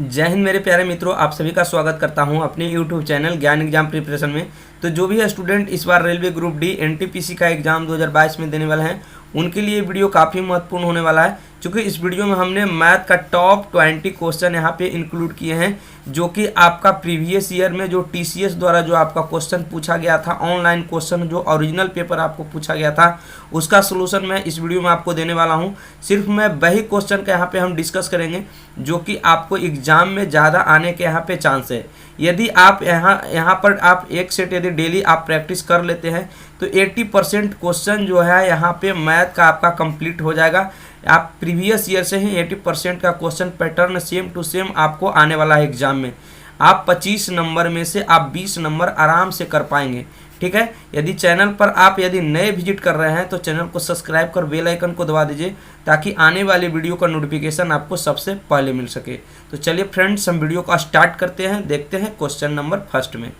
जय हिंद मेरे प्यारे मित्रों, आप सभी का स्वागत करता हूं अपने YouTube चैनल ज्ञान एग्जाम प्रिपरेशन में। तो जो भी है स्टूडेंट इस बार रेलवे ग्रुप डी एनटीपीसी का एग्ज़ाम 2022 में देने वाला है, उनके लिए वीडियो काफ़ी महत्वपूर्ण होने वाला है, क्योंकि इस वीडियो में हमने मैथ का टॉप 20 क्वेश्चन यहाँ पे इंक्लूड किए हैं, जो कि आपका प्रीवियस ईयर में जो TCS द्वारा जो आपका क्वेश्चन पूछा गया था, ऑनलाइन क्वेश्चन जो ओरिजिनल पेपर आपको पूछा गया था, उसका सोल्यूशन मैं इस वीडियो में आपको देने वाला हूँ। सिर्फ मैं वही क्वेश्चन का यहाँ पे हम डिस्कस करेंगे जो कि आपको एग्जाम में ज़्यादा आने के यहाँ पे चांस है। यदि आप यहाँ पर आप एक सेट यदि डेली आप प्रैक्टिस कर लेते हैं तो 80% क्वेश्चन जो है यहाँ पे मैथ का आपका कंप्लीट हो जाएगा। आप प्रीवियस ईयर से ही 80% का question pattern same to same आपको आने वाला है एग्जाम में। आप 25 नंबर में से आप 20 नंबर आराम से कर पाएंगे। ठीक है, यदि चैनल पर आप यदि नए विजिट कर रहे हैं तो चैनल को सब्सक्राइब कर बेल आइकन को दबा दीजिए, ताकि आने वाली वीडियो का नोटिफिकेशन आपको सबसे पहले मिल सके। तो चलिए फ्रेंड्स, हम वीडियो को स्टार्ट करते हैं। देखते हैं क्वेश्चन नंबर फर्स्ट में।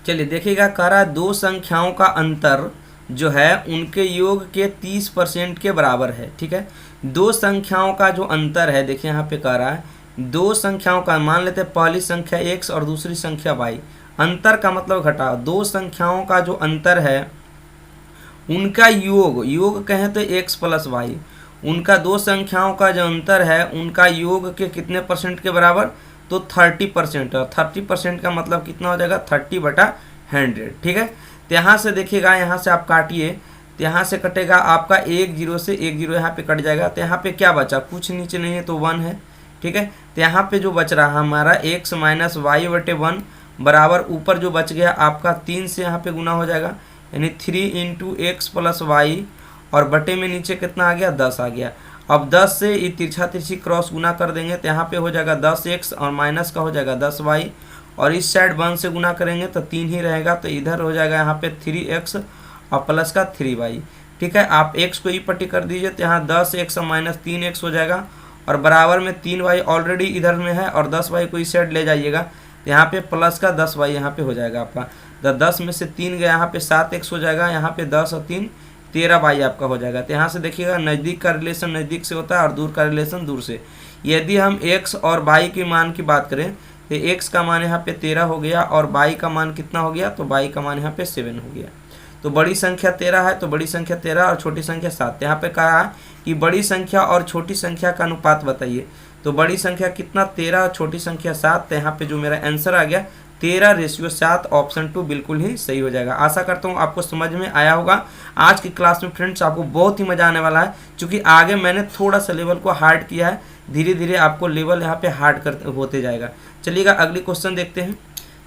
चलिए देखिएगा, कह रहा है दो संख्याओं का अंतर जो है उनके योग के 30% के बराबर है। ठीक है, दो संख्याओं का जो अंतर है, देखिए यहाँ पे कह रहा है दो संख्याओं का, मान लेते हैं पहली संख्या x और दूसरी संख्या y। अंतर का मतलब घटाव। दो संख्याओं का जो अंतर है उनका योग कहें तो x प्लस वाई, उनका दो संख्याओं का जो अंतर है उनका योग के कितने परसेंट के बराबर, तो 30%। और 30% का मतलब कितना हो जाएगा, 30/100। ठीक है, तो यहाँ से देखिएगा, यहाँ से आप काटिए तो यहाँ से कटेगा आपका 1 0 से 1 0 यहाँ पे कट जाएगा। तो यहाँ पे क्या बचा, कुछ नीचे नहीं है तो 1 है। ठीक है, तो यहाँ पे जो बच रहा हमारा x माइनस वाई बटे 1 बराबर ऊपर जो बच गया आपका 3 से यहाँ पे गुना हो जाएगा, यानी 3 इंटू एक्स प्लस वाई, और बटे में नीचे कितना आ गया, 10 आ गया। अब 10 से ये तिरछा तिरछी क्रॉस गुना कर देंगे तो यहाँ पे हो जाएगा 10x और माइनस का हो जाएगा 10y, और इस साइड 1 से गुना करेंगे तो 3 ही रहेगा, तो इधर हो जाएगा यहाँ पे 3x और प्लस का 3y। ठीक है, आप x को ई पट्टी कर दीजिए तो यहाँ 10x और माइनस 3x हो जाएगा, और बराबर में 3y ऑलरेडी इधर में है, और 10y को इस साइड ले जाइएगा तो यहाँ पे प्लस का 10y यहाँ पे हो जाएगा आपका। तो 10 में से 3 गया, यहाँ पे 7x हो जाएगा, यहाँ पे 10 और 3 13y आपका हो जाएगा। तो यहाँ से देखिएगा, नज़दीक का रिलेशन नज़दीक से होता है और दूर का रिलेशन दूर से। यदि हम x और y के मान की बात करें तो x का मान यहाँ पे 13 हो गया, और y का मान कितना हो गया, तो y का मान यहाँ पे 7 हो गया। तो बड़ी संख्या 13 है, तो बड़ी संख्या 13 और छोटी संख्या 7। यहाँ पे कहा है कि बड़ी संख्या और छोटी संख्या का अनुपात बताइए। तो बड़ी संख्या कितना, 13, और छोटी संख्या 7। तो यहाँ पे जो मेरा आंसर आ गया 13:7, ऑप्शन 2 बिल्कुल ही सही हो जाएगा। आशा करता हूँ आपको समझ में आया होगा। आज की क्लास में फ्रेंड्स आपको बहुत ही मजा आने वाला है, क्योंकि आगे मैंने थोड़ा सा लेवल को हार्ड किया है, धीरे धीरे आपको लेवल यहाँ पे हार्ड होते जाएगा। चलिएगा अगली क्वेश्चन देखते हैं।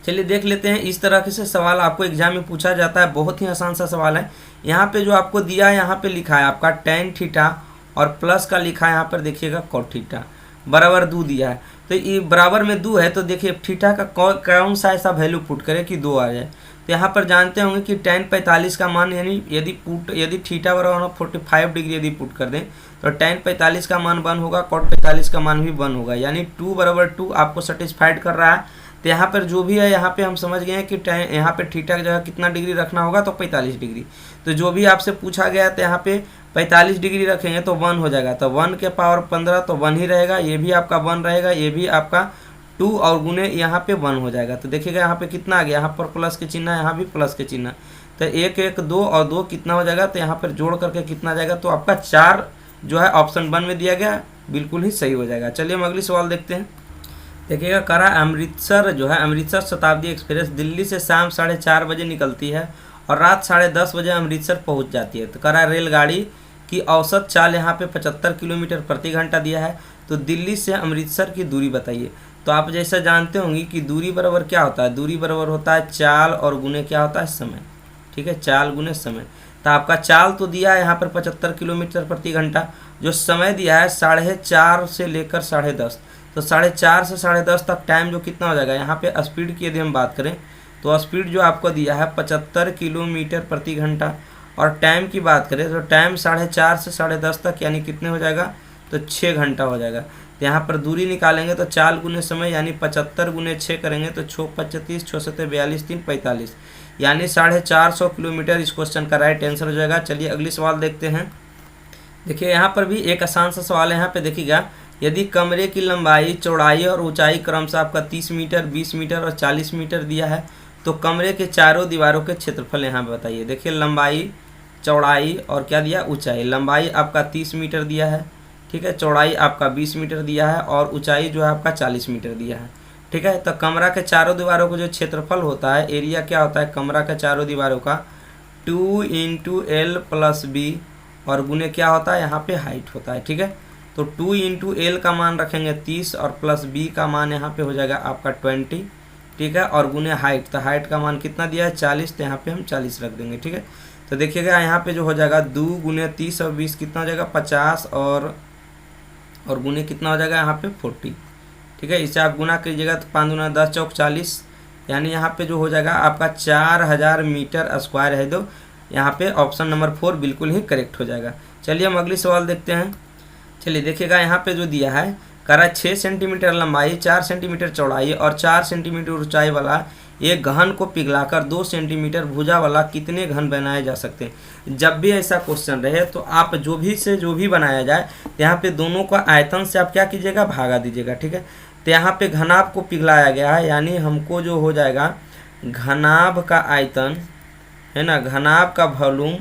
चलिए देख लेते हैं। इस तरह से सवाल आपको एग्जाम में पूछा जाता है, बहुत ही आसान सा सवाल है। यहाँ पे जो आपको दिया है, यहाँ पे लिखा है आपका tan थीटा, और प्लस का लिखा है यहाँ पर देखिएगा cot थीटा बराबर 2 दिया है। तो ये बराबर में 2 है, तो देखिए थीटा का कौन सा ऐसा वैल्यू पुट करे कि 2 आ जाए। तो यहाँ पर जानते होंगे कि tan 45 का मान, यानी यदि थीटा बराबर 45 डिग्री यदि पुट कर दें तो tan 45 का मान 1 होगा, cot 45 का मान भी 1 होगा, यानी 2 बराबर 2 आपको सेटिस्फाइड कर रहा है। तो यहाँ पर जो भी है, यहाँ पे हम समझ गए हैं कि यहाँ पे थीटा की जगह कितना डिग्री रखना होगा, तो 45 डिग्री। तो जो भी आपसे पूछा गया तो यहाँ पे 45 डिग्री रखेंगे तो 1 हो जाएगा, तो 1 के पावर 15 तो 1 ही रहेगा, ये भी आपका 1 रहेगा, ये भी आपका 2 और गुने यहाँ पे 1 हो जाएगा। तो देखिएगा यहाँ पे कितना आ गया, यहाँ पर प्लस के चिन्ह, यहाँ भी प्लस के चिन्ह, तो 1 1 2 और 2 कितना हो जाएगा, तो यहाँ पर जोड़ करके कितना जाएगा, तो आपका 4 जो है ऑप्शन 1 में दिया गया, बिल्कुल ही सही हो जाएगा। चलिए हम अगली सवाल देखते हैं। देखिएगा, करा अमृतसर जो है, अमृतसर शताब्दी एक्सप्रेस दिल्ली से शाम 4:30 बजे निकलती है और रात 10:30 बजे अमृतसर पहुंच जाती है। तो करा रेलगाड़ी की औसत चाल यहाँ पे 75 किलोमीटर प्रति घंटा दिया है, तो दिल्ली से अमृतसर की दूरी बताइए। तो आप जैसा जानते होंगे कि दूरी बराबर क्या होता है, दूरी बराबर होता है चाल और गुने क्या होता है, समय। ठीक है, चाल गुने समय। तो आपका चाल तो दिया है यहाँ पर 75 किलोमीटर प्रति घंटा, जो समय दिया है 4:30 से लेकर 10:30, तो 4:30 से 10:30 तक टाइम जो कितना हो जाएगा। यहाँ पे स्पीड की यदि हम बात करें तो स्पीड जो आपको दिया है 75 किलोमीटर प्रति घंटा, और टाइम की बात करें तो टाइम 4:30 से 10:30 तक, यानी कितने हो जाएगा, तो 6 घंटा हो जाएगा। तो यहाँ पर दूरी निकालेंगे तो चाल गुने समय, यानी 75 गुने 6 करेंगे तो 6 25 6 7 42 3 45, यानी 450 किलोमीटर इस क्वेश्चन का राइट आंसर हो जाएगा। चलिए अगली सवाल देखते हैं। देखिए यहाँ पर भी एक आसान सा सवाल है। यहाँ पे देखिएगा, यदि कमरे की लंबाई, चौड़ाई और ऊंचाई क्रमशः आपका 30 मीटर, 20 मीटर और 40 मीटर दिया है, तो कमरे के चारों दीवारों के क्षेत्रफल यहाँ पे बताइए। देखिए लंबाई, चौड़ाई और क्या दिया, ऊंचाई। लंबाई आपका 30 मीटर दिया है, ठीक है, चौड़ाई आपका 20 मीटर दिया है और ऊंचाई जो है आपका 40 मीटर दिया है, ठीक है। तो कमरा के चारों दीवारों को जो क्षेत्रफल होता है, एरिया क्या होता है कमरा के चारों दीवारों का, 2 × L + B और गुने क्या होता है यहाँ पे हाइट होता है, ठीक है। तो 2 × L का मान रखेंगे 30 और प्लस B का मान यहाँ पे हो जाएगा आपका 20, ठीक है, और गुने हाइट, तो हाइट का मान कितना दिया है 40, तो यहाँ पे हम 40 रख देंगे, ठीक है। तो देखिएगा यहाँ पे जो हो जाएगा 2 × 30 और 20 कितना हो जाएगा 50 और गुने कितना हो जाएगा यहाँ पे 40, ठीक है। इसे आप गुना कीजिएगा तो 5 × 10 = 40, यानी यहाँ पे जो हो जाएगा आपका 4000 मीटर स्क्वायर है। तो यहाँ पे ऑप्शन नंबर 4 बिल्कुल ही करेक्ट हो जाएगा। चलिए हम अगली सवाल देखते हैं। चलिए देखिएगा यहाँ पे जो दिया है, कह रहा है 6 सेंटीमीटर लंबाई, 4 सेंटीमीटर चौड़ाई और 4 सेंटीमीटर ऊंचाई वाला एक घन को पिघलाकर 2 सेंटीमीटर भुजा वाला कितने घन बनाए जा सकते हैं। जब भी ऐसा क्वेश्चन रहे तो आप जो भी बनाया जाए, यहाँ पे दोनों का आयतन से आप क्या कीजिएगा, भागा दीजिएगा, ठीक है। तो यहाँ पे घनाभ को पिघलाया गया है, यानी हमको जो हो जाएगा घनाभ का आयतन है ना, घनाभ का वॉल्यूम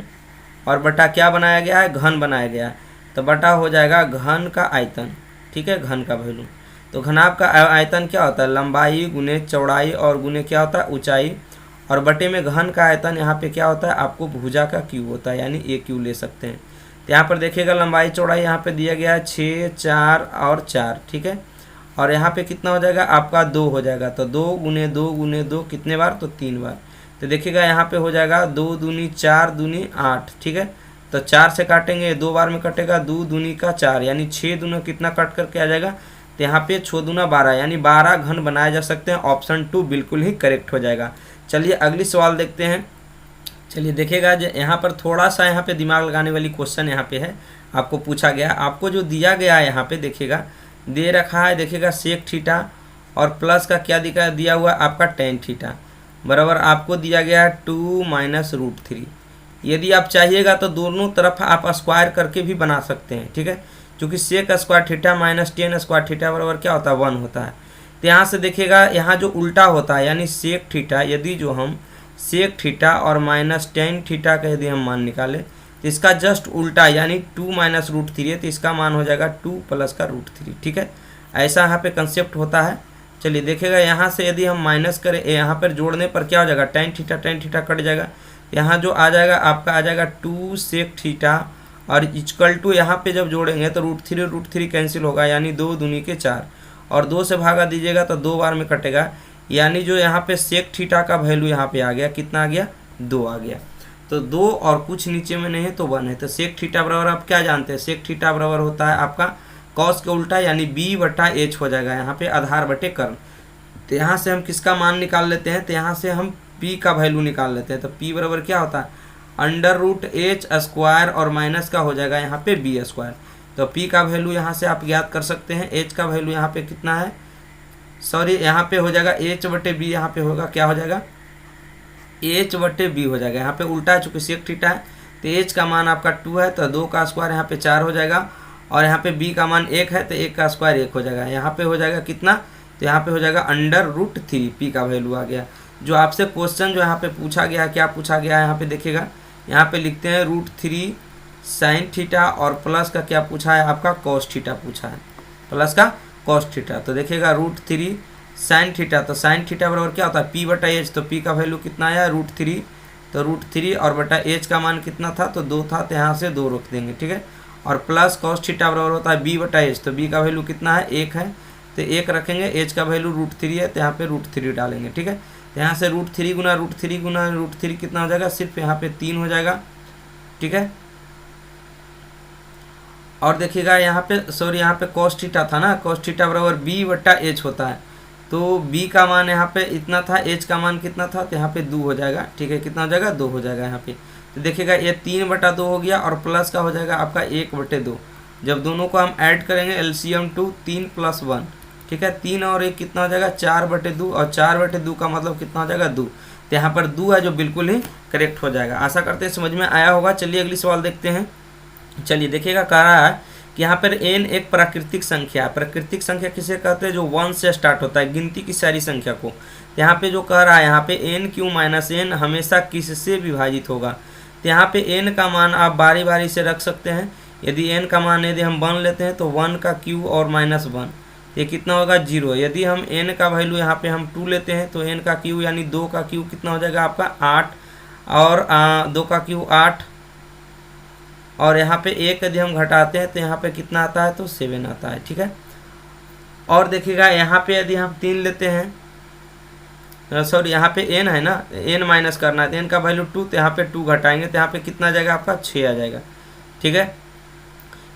और बटा क्या बनाया गया है, घन बनाया गया है, तो बटा हो जाएगा घन का आयतन, ठीक है, घन का वॉल्यूम। तो घनाभ का आयतन क्या होता है, लंबाई गुने चौड़ाई और गुने क्या होता है ऊंचाई, और बटे में घन का आयतन यहाँ पे क्या होता है आपको भुजा का क्यूब होता है, यानी ए क्यू ले सकते हैं। तो यहाँ पर देखिएगा लंबाई चौड़ाई यहाँ पे दिया गया है 6, 4 और 4, ठीक है, और यहाँ पे कितना हो जाएगा आपका 2 हो जाएगा, तो 2 × 2 × 2 कितने बार, तो 3 बार। तो देखिएगा यहाँ पे हो जाएगा 2 दूनी 4 दूनी 8, ठीक है, तो 4 से काटेंगे 2 बार में कटेगा, 2 दूनी का 4 यानी 6 दूना कितना कट करके आ जाएगा, तो यहाँ पे 6 दूना 12 यानी 12 घन बनाए जा सकते हैं। ऑप्शन 2 बिल्कुल ही करेक्ट हो जाएगा। चलिए अगली सवाल देखते हैं। चलिए देखिएगा यहाँ पर थोड़ा सा यहाँ पे दिमाग लगाने वाली क्वेश्चन यहाँ पे है, आपको पूछा गया, आपको जो दिया गया है यहाँ पे देखिएगा दे रखा है, देखिएगा सेक थीटा और प्लस का क्या दिया हुआ आपका टेन थीटा बराबर आपको दिया गया है 2 - √3। यदि आप चाहिएगा तो दोनों तरफ आप स्क्वायर करके भी बना सकते हैं, ठीक है, क्योंकि sec square theta minus tan square theta बराबर क्या होता है 1 होता है। तो यहाँ से देखिएगा यहाँ जो उल्टा होता है यानी सेक थीटा, यदि जो हम सेक थीटा और माइनस टेन थीटा का यदि हम मान निकालें तो इसका जस्ट उल्टा यानी 2 - √3 है, तो इसका मान हो जाएगा 2 + का √3, ठीक है। ऐसा यहाँ पे कंसेप्ट होता है। चलिए देखिएगा यहाँ से यदि हम माइनस करें, यहाँ पर जोड़ने पर क्या हो जाएगा टेन थीटा कट जाएगा, यहाँ जो आ जाएगा आपका आ जाएगा 2 सेक थीटा और इक्वल टू यहाँ पे जब जोड़ेंगे तो √3 कैंसिल होगा, यानी 2 दूनी के 4 और 2 से भागा दीजिएगा तो 2 बार में कटेगा, यानी जो यहाँ पे सेक थीटा का वैल्यू यहाँ पे आ गया, कितना आ गया 2 आ गया। तो 2 और कुछ नीचे में नहीं है तो 1 है। तो सेक थीटा बराबर आप क्या जानते हैं, सेक थीटा बराबर होता है आपका कॉस के उल्टा यानी B/H हो जाएगा, यहाँ पे आधार बटे कर्ण। तो यहाँ से हम किसका मान निकाल लेते हैं, तो यहाँ से हम P का वैल्यू निकाल लेते हैं। तो P बराबर क्या होता है √H² और माइनस का हो जाएगा यहाँ पे B²। तो P का वैल्यू यहाँ से आप ज्ञात कर सकते हैं। H का वैल्यू यहाँ पे कितना है, सॉरी यहाँ पे हो जाएगा H/B, यहाँ पे होगा क्या हो जाएगा H/B हो जाएगा, यहाँ पे उल्टा है चूँकि सेक थीटा है। तो H का मान आपका 2 है तो 2 का स्क्वायर यहाँ पे 4 हो जाएगा, और यहाँ पे B का मान 1 है तो 1 का स्क्वायर 1 हो जाएगा। यहाँ पे हो जाएगा कितना, तो यहाँ पे हो जाएगा √3, P का वैल्यू आ गया। जो आपसे क्वेश्चन जो यहाँ पे पूछा गया है, क्या पूछा गया है यहाँ पे देखिएगा, यहाँ पे लिखते हैं √3 sin थीटा और प्लस का क्या पूछा है आपका cos थीटा पूछा है, प्लस का cos थीटा। तो देखिएगा √3 sin थीटा, तो sin थीटा बराबर क्या होता है P/H, तो P का वैल्यू कितना आया √3, तो √3 और बटा H का मान कितना था तो 2 था, तो यहाँ से 2 रख देंगे, ठीक है। और प्लस cos थीटा बराबर होता है B/H, तो B का वैल्यू कितना है 1 है, तो 1 रखेंगे, H का वैल्यू √3 है तो यहाँ पे √3 डालेंगे, ठीक है। तो यहाँ से √3 गुना √3 कितना हो जाएगा, सिर्फ यहाँ पे 3 हो जाएगा, ठीक है। और देखिएगा यहाँ पे सॉरी यहाँ पे cos थीटा था ना, cos थीटा बराबर B/H होता है, तो B का मान यहाँ पे इतना था, H का मान कितना था, तो यहाँ पे 2 हो जाएगा, ठीक है। कितना हो जाएगा 2 हो जाएगा यहाँ पे। तो देखिएगा ये 3/2 हो गया और प्लस का हो जाएगा आपका 1/2। जब दोनों को हम ऐड करेंगे LCM 2 3 + 1, ठीक है, 3 और 1 कितना हो जाएगा 4/2 और 4/2 का मतलब कितना हो जाएगा 2। तो यहाँ पर 2 है जो बिल्कुल ही करेक्ट हो जाएगा। आशा करते हैं समझ में आया होगा। चलिए अगली सवाल देखते हैं। चलिए देखिएगा कह रहा है कि यहाँ पर n एक प्राकृतिक संख्या है। प्राकृतिक संख्या किसे कहते हैं? जो 1 से स्टार्ट होता है, गिनती की सारी संख्या को। तो यहाँ पे जो कह रहा है यहाँ पे n³ - n हमेशा किससे विभाजित होगा? तो यहाँ पे n का मान आप बारी बारी से रख सकते हैं। यदि n का मान यदि हम 1 लेते हैं तो 1 का क्यूब और -1, ये कितना होगा? 0। यदि हम n का वैल्यू यहाँ पे हम 2 लेते हैं तो n का क्यूब यानी 2 का क्यूब कितना हो जाएगा आपका? 8, और 2 का क्यूब 8, और यहाँ पे 1 यदि हम घटाते हैं तो यहाँ पे कितना आता है? तो 7 आता है। ठीक है, और देखिएगा यहाँ पे यदि हम 3 लेते हैं, सॉरी यहाँ पे n है ना, n माइनस करना है, तो n का वैल्यू 2, तो यहाँ पे 2 घटाएंगे तो यहाँ पे कितना आ जाएगा आपका? 6 आ जाएगा। ठीक है,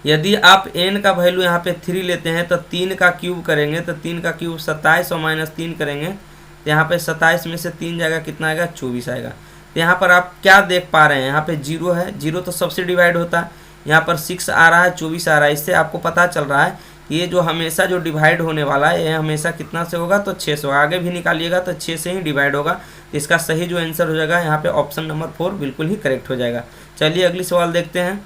यदि आप n का वैल्यू यहाँ पे 3 लेते हैं तो 3 का क्यूब करेंगे तो 3 का क्यूब 27 और -3 करेंगे तो यहाँ पे 27 में से 3 जाएगा, कितना आएगा? 24 आएगा। तो यहाँ पर आप क्या देख पा रहे हैं? यहाँ पे 0 है, 0 तो सबसे डिवाइड होता है। यहाँ पर 6 आ रहा है, 24 आ रहा है। इससे आपको पता चल रहा है कि ये जो हमेशा जो डिवाइड होने वाला है ये हमेशा कितना से होगा? तो 6 से। आगे भी निकालिएगा तो 6 से ही डिवाइड होगा। तो इसका सही जो आंसर हो जाएगा यहाँ पे ऑप्शन नंबर 4 बिल्कुल ही करेक्ट हो जाएगा। चलिए अगली सवाल देखते हैं।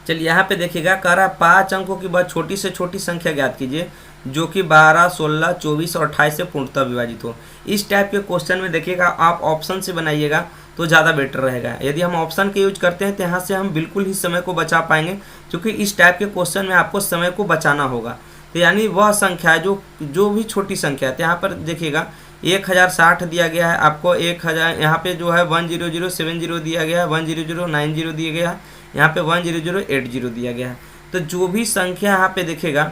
चलिए यहाँ पे देखिएगा, कह रहा है 5 अंकों की बहुत छोटी से छोटी संख्या ज्ञात कीजिए जो कि 12, 16, 24 और 28 से पूर्णतः विभाजित हो। इस टाइप के क्वेश्चन में देखिएगा आप ऑप्शन से बनाइएगा तो ज़्यादा बेटर रहेगा। यदि हम ऑप्शन के यूज करते हैं तो यहाँ से हम बिल्कुल ही समय को बचा पाएंगे, क्योंकि इस टाइप के क्वेश्चन में आपको समय को बचाना होगा। तो यानी वह संख्या है जो भी छोटी संख्या है। तो यहाँ पर देखिएगा 1060 दिया गया है आपको, 1000 यहाँ पे जो है 10070 दिया गया है, 10090 दिया गया है, यहाँ पे 10080 दिया गया है। तो जो भी संख्या यहाँ पे देखिएगा,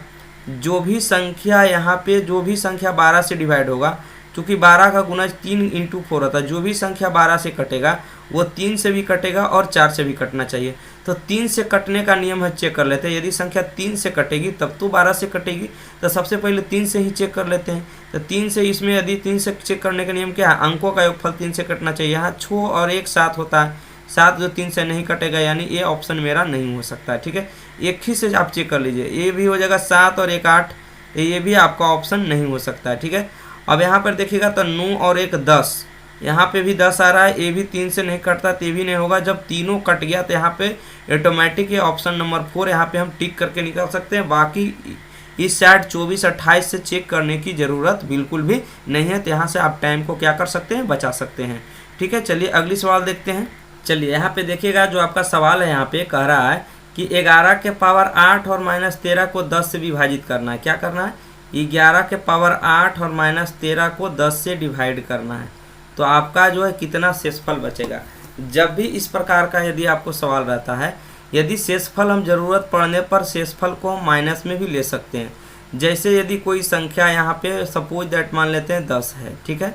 जो भी संख्या 12 से डिवाइड होगा, क्योंकि 12 का गुना 3 × 4 होता है। जो भी संख्या 12 से कटेगा वो 3 से भी कटेगा और 4 से भी कटना चाहिए। तो 3 से कटने का नियम है, चेक कर लेते हैं। यदि संख्या 3 से कटेगी तब तो 12 से कटेगी, तो सबसे पहले 3 से ही चेक कर लेते हैं। तो 3 से, इसमें यदि 3 से चेक करने का नियम क्या है? अंकों का योगफल 3 से कटना चाहिए। यहाँ 6 और 1 7 होता है, 7 जो 3 से नहीं कटेगा, यानी ये ऑप्शन मेरा नहीं हो सकता है। ठीक है, एक ही से आप चेक कर लीजिए, ये भी हो जाएगा 7 और 1 8, ये भी आपका ऑप्शन नहीं हो सकता है। ठीक है, अब यहाँ पर देखिएगा तो 9 और 1 10, यहाँ पे भी 10 आ रहा है, ये भी 3 से नहीं कटता, तो ये भी नहीं होगा। जब तीनों कट गया तो यहाँ पे ऑटोमेटिक ये ऑप्शन नंबर 4 यहाँ पे हम टिक करके निकाल सकते हैं। बाकी इस साइड 24 28 से चेक करने की ज़रूरत बिल्कुल भी नहीं है। तो यहाँ से आप टाइम को क्या कर सकते हैं? बचा सकते हैं। ठीक है, चलिए अगली सवाल देखते हैं। चलिए यहाँ पे देखिएगा, जो आपका सवाल है यहाँ पे कह रहा है कि 11 के पावर 8 और -13 को 10 से विभाजित करना है। क्या करना है? 11 के पावर 8 और -13 को 10 से डिवाइड करना है। तो आपका जो है कितना शेषफल बचेगा? जब भी इस प्रकार का यदि आपको सवाल रहता है, यदि शेषफल हम ज़रूरत पड़ने पर शेषफल को हम माइनस में भी ले सकते हैं। जैसे यदि कोई संख्या यहाँ पे सपोज दैट मान लेते हैं 10 है, ठीक है,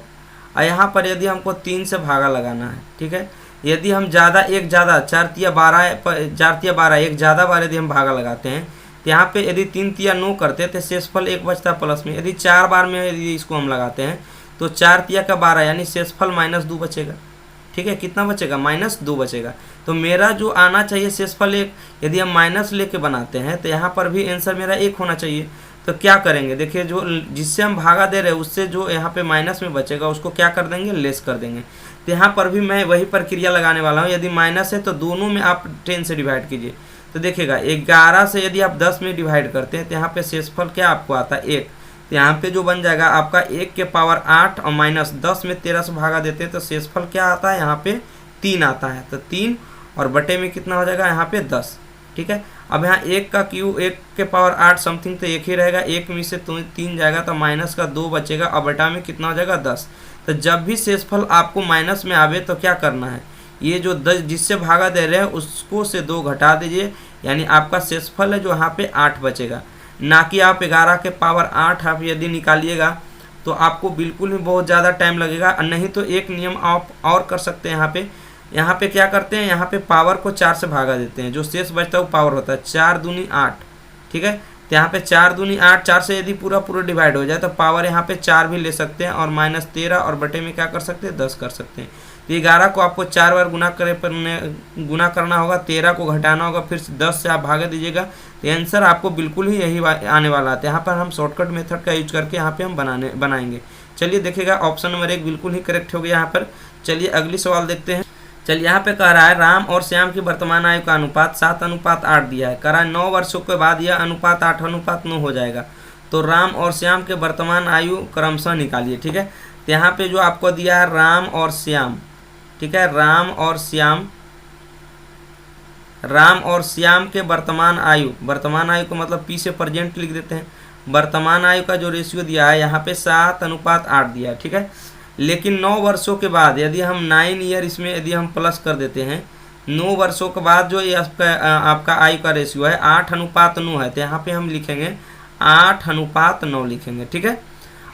और यहाँ पर यदि हमको 3 से भागा लगाना है, ठीक है, यदि हम एक ज़्यादा 4 तिया 12 एक ज़्यादा बार यदि हम भागा लगाते हैं तो यहाँ पे यदि 3 तिया 9 करते तो शेषफल 1 बचता प्लस में। यदि 4 बार में यदि इसको हम लगाते हैं तो 4 तिया का 12 यानी शेषफल -2 बचेगा। ठीक है, कितना बचेगा? -2 बचेगा। तो मेरा जो आना चाहिए शेषफल 1, यदि हम माइनस लेके बनाते हैं तो यहाँ पर भी आंसर मेरा 1 होना चाहिए। तो क्या करेंगे? देखिए, जो जिससे हम भागा दे रहे हैं उससे जो यहाँ पे माइनस में बचेगा उसको क्या कर देंगे? लेस कर देंगे। तो यहाँ पर भी मैं वही प्रक्रिया लगाने वाला हूँ। यदि माइनस है तो दोनों में आप 10 से डिवाइड कीजिए। तो देखिएगा 11 से यदि आप 10 में डिवाइड करते हैं तो यहाँ पे शेषफल क्या आपको आता है? 1। तो यहाँ पे जो बन जाएगा आपका 1 के पावर 8 और -10 में 13 से भागा देते हैं तो शेषफल क्या आता है? यहाँ पे 3 आता है। तो 3 और बटे में कितना हो जाएगा? यहाँ पे 10। ठीक है, अब यहाँ 1 का क्यूब 1 के पावर 8 समथिंग तो 1 ही रहेगा, 1 में से 3 जाएगा तो माइनस का 2 बचेगा और बटा में कितना हो जाएगा? 10। तो जब भी शेषफल आपको माइनस में आवे तो क्या करना है? ये जो 10 जिससे भागा दे रहे हैं उसको से 2 घटा दीजिए, यानी आपका शेषफल है जो यहाँ पे 8 बचेगा। ना कि आप 11 के पावर 8 आप यदि निकालिएगा तो आपको बिल्कुल ही बहुत ज़्यादा टाइम लगेगा। नहीं तो एक नियम आप और कर सकते हैं। यहाँ पे क्या करते हैं? यहाँ पे पावर को 4 से भागा देते हैं, जो शेष बचता है वो पावर होता है। 4 दूनी 8, ठीक है, तो यहाँ पे 4 दूनी 8, 4 से यदि पूरा डिवाइड हो जाए तो पावर यहाँ पे 4 भी ले सकते हैं और -13 और बटे में क्या कर सकते हैं? 10 कर सकते हैं। तो 11 को आपको 4 बार गुना करना होगा, 13 को घटाना होगा, फिर 10 से आप भागा दीजिएगा। तो आंसर आपको बिल्कुल ही यही आने वाला है। यहाँ पर हम शॉर्टकट मेथड का यूज करके यहाँ पे हम बनाएंगे। चलिए देखिएगा, ऑप्शन नंबर 1 बिल्कुल ही करेक्ट हो गया यहाँ पर। चलिए अगली सवाल देखते हैं। चलिए यहाँ पे कह रहा है राम और श्याम की वर्तमान आयु का अनुपात 7:8 दिया है। कह रहा है 9 वर्षों के बाद यह अनुपात 8:9 हो जाएगा। तो राम और श्याम के वर्तमान आयु क्रमशः निकालिए। ठीक है, तो यहाँ पे जो आपको दिया है राम और श्याम, ठीक है, राम और श्याम के वर्तमान आयु को मतलब पी से प्रेजेंट लिख देते हैं। वर्तमान आयु का जो रेशियो दिया है यहाँ पे 7:8 दिया है। ठीक है, लेकिन 9 वर्षों के बाद यदि हम 9 ईयर इसमें यदि हम प्लस कर देते हैं, 9 वर्षों के बाद जो ये आपका आयु का रेशियो है 8:9 है, तो यहाँ पे हम लिखेंगे 8:9 लिखेंगे। ठीक है,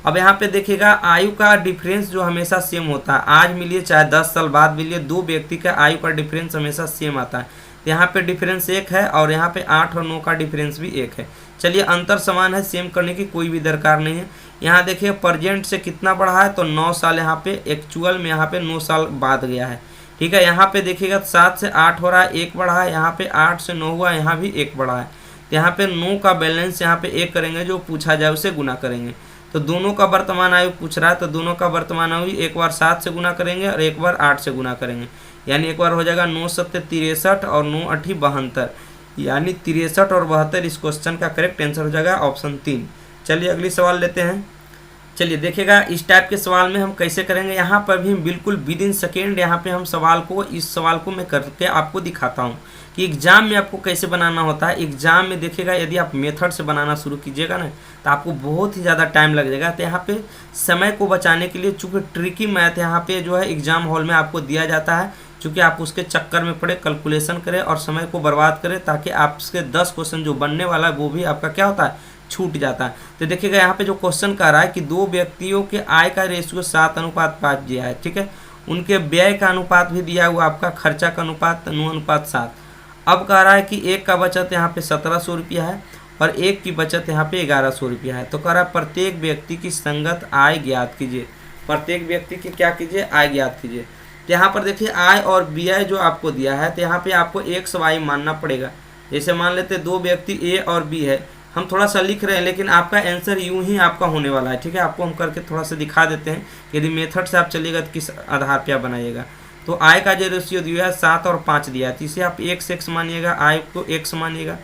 अब यहाँ पे देखिएगा आयु का डिफरेंस जो हमेशा सेम होता है, आज मिलिए चाहे 10 साल बाद मिलिए, दो व्यक्ति का आयु का डिफरेंस हमेशा सेम आता है। तो यहाँ पे डिफरेंस 1 है और यहाँ पे 8 और 9 का डिफरेंस भी 1 है। चलिए अंतर समान है, सेम करने की कोई भी दरकार नहीं है। यहाँ देखिए प्रेजेंट से कितना बढ़ा है, तो 9 साल यहाँ पे एक्चुअल में यहाँ पे 9 साल बाद गया है। ठीक है, यहाँ पे देखिएगा 7 से 8 हो रहा है, 1 बढ़ा है, यहाँ पे 8 से 9 हुआ, यहाँ भी 1 बढ़ा है। तो यहाँ पे 9 का बैलेंस यहाँ पे 1 करेंगे, जो पूछा जाए उसे गुना करेंगे। तो दोनों का वर्तमान आयु पूछ रहा है, तो दोनों का वर्तमान आयु एक बार 7 से गुना करेंगे और एक बार 8 से गुना करेंगे, यानी एक बार हो जाएगा 9 7 63 और 9 8 72, यानी 63 और 72 इस क्वेश्चन का करेक्ट आंसर हो जाएगा ऑप्शन 3। चलिए अगली सवाल लेते हैं। चलिए देखिएगा इस टाइप के सवाल में हम कैसे करेंगे, यहाँ पर भी बिल्कुल विद इन सेकेंड यहाँ पे हम इस सवाल को मैं करके आपको दिखाता हूँ कि एग्जाम में आपको कैसे बनाना होता है। एग्जाम में देखिएगा यदि आप मेथड से बनाना शुरू कीजिएगा ना, तो आपको बहुत ही ज़्यादा टाइम लग जाएगा। तो यहाँ पे समय को बचाने के लिए, चूँकि ट्रिकी मैथ यहाँ पे जो है एग्जाम हॉल में आपको दिया जाता है, चूँकि आप उसके चक्कर में पड़े, कैलकुलेशन करें और समय को बर्बाद करें, ताकि आपके 10 क्वेश्चन जो बनने वाला है वो भी आपका क्या होता है, छूट जाता है। तो देखिएगा यहाँ पे जो क्वेश्चन कर रहा है कि दो व्यक्तियों के आय का रेशियो 7:5 दिया है। ठीक है, उनके व्यय का अनुपात भी दिया हुआ, आपका खर्चा का अनुपात 9:7। अब कह रहा है कि एक का बचत यहाँ पे 1700 रुपया है और एक की बचत यहाँ पे 1100 रुपया है। तो कह रहा है प्रत्येक व्यक्ति की संगत आय ज्ञात कीजिए। प्रत्येक व्यक्ति की क्या कीजिए, आय ज्ञात कीजिए। तो यहाँ पर देखिए आय और व्यय जो आपको दिया है, तो यहाँ पे आपको एक्स वाई मानना पड़ेगा। जैसे मान लेते दो व्यक्ति ए और बी है, हम थोड़ा सा लिख रहे हैं लेकिन आपका आंसर यूं ही आपका होने वाला है। ठीक है, आपको हम करके थोड़ा सा दिखा देते हैं, यदि मेथड से आप चलिएगा तो किस आधार पे आप बनाइएगा। तो आय का जो रेशियो दिया है 7 और 5 दिया है, तो इसे आप x मानिएगा, आय को x मानिएगा,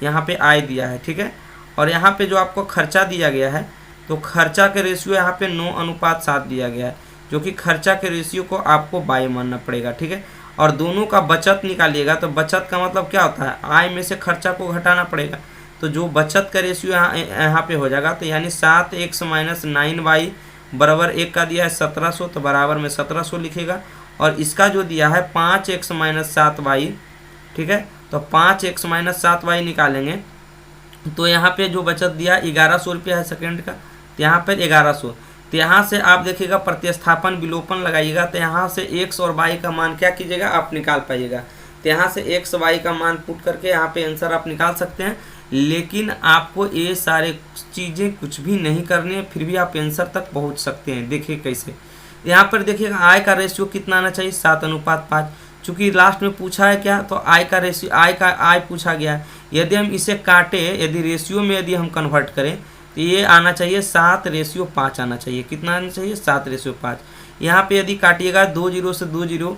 यहाँ पे आय दिया है। ठीक है, और यहाँ पे जो आपको खर्चा दिया गया है, तो खर्चा के रेशियो यहाँ पे 9:7 दिया गया है, जो कि खर्चा के रेशियो को आपको बाई मानना पड़ेगा। ठीक है, और दोनों का बचत निकालिएगा, तो बचत का मतलब क्या होता है, आय में से खर्चा को घटाना पड़ेगा। तो जो बचत का रेशियो यहाँ पे हो जाएगा, तो यानी 7x - 9y बराबर 1 का दिया है 1700, तो बराबर में 1700 लिखेगा। और इसका जो दिया है 5x - 7y, ठीक है, तो 5x - 7y निकालेंगे, तो यहाँ पे जो बचत दिया 1100 रुपया है सेकेंड का, तो यहाँ पर 1100। तो यहाँ से आप देखिएगा प्रतिस्थापन विलोपन लगाइएगा, तो यहाँ से x और y का मान क्या कीजिएगा, आप निकाल पाइएगा। तो यहाँ से x y का मान पुट करके यहाँ पे आंसर आप निकाल सकते हैं, लेकिन आपको ये सारे चीज़ें कुछ भी नहीं करनी है, फिर भी आप आंसर तक पहुँच सकते हैं। देखिए कैसे, यहाँ पर देखिएगा आय का रेशियो कितना आना चाहिए, 7:5। चूँकि लास्ट में पूछा है क्या, तो आय का रेशियो, आय पूछा गया है। यदि हम इसे काटे, यदि रेशियो में यदि हम कन्वर्ट करें, तो ये आना चाहिए 7:5 आना चाहिए। कितना आना चाहिए, 7:5। यहाँ पे यदि काटिएगा 2 0 से 2 0,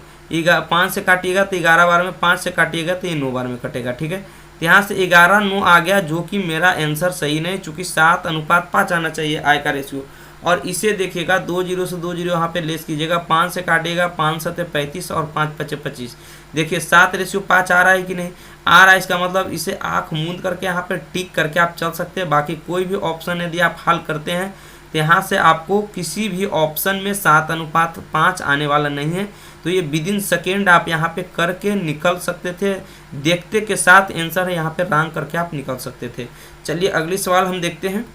5 से काटिएगा तो 11 बार में, 5 से काटिएगा तो ये 9 बार में कटेगा। ठीक है, तो यहाँ से 11 9 आ गया, जो कि मेरा आंसर सही नहीं, चूँकि 7:5 आना चाहिए आय का रेशियो। और इसे देखिएगा 2 0 से 2 0 यहाँ पे लेस कीजिएगा, 5 से काटिएगा, 5 7 35 और 5 5 25। देखिए 7:5 आ रहा है कि नहीं आ रहा है, इसका मतलब इसे आँख मूंद करके यहाँ पे टिक करके आप चल सकते हैं। बाकी कोई भी ऑप्शन यदि आप हल करते हैं, तो यहाँ से आपको किसी भी ऑप्शन में 7:5 आने वाला नहीं है। तो ये विद इन सेकेंड आप यहाँ पे करके निकल सकते थे, देखते के साथ आंसर यहाँ पे रैंक करके आप निकल सकते थे। चलिए अगली सवाल हम देखते हैं।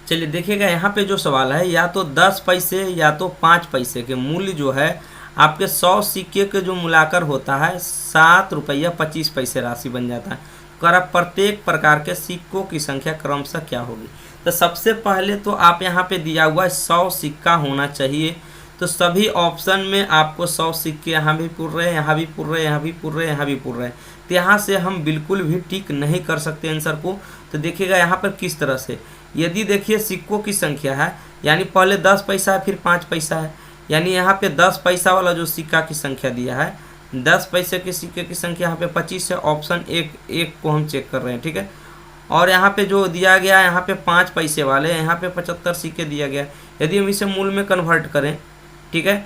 चलिए देखिएगा यहाँ पे जो सवाल है, या तो 10 पैसे या तो 5 पैसे के मूल्य जो है आपके 100 सिक्के के जो मिलाकर होता है 7 रुपया 25 पैसे राशि बन जाता है। कर प्रत्येक प्रकार के सिक्कों की संख्या क्रमशः क्या होगी। तो सबसे पहले तो आप यहाँ पे दिया हुआ है 100 सिक्का होना चाहिए, तो सभी ऑप्शन में आपको 100 सिक्के यहाँ भी पुर रहे हैं, यहाँ भी पुर रहे हैं, यहाँ भी पुर रहे हैं, यहाँ भी पुर रहे हैं। तो यहाँ से हम बिल्कुल भी टिक नहीं कर सकते आंसर को। तो देखिएगा यहाँ पर किस तरह से, यदि देखिए सिक्कों की संख्या है, यानी पहले 10 पैसा है फिर 5 पैसा है, यानी यहाँ पे 10 पैसा वाला जो सिक्का की संख्या दिया है, 10 पैसे के सिक्के की संख्या यहाँ पे 25 है, ऑप्शन एक को हम चेक कर रहे हैं, ठीक है। और यहाँ पे जो दिया गया है यहाँ पे 5 पैसे वाले, यहाँ पे 75 सिक्के दिया गया है। यदि हम इसे मूल में कन्वर्ट करें, ठीक है,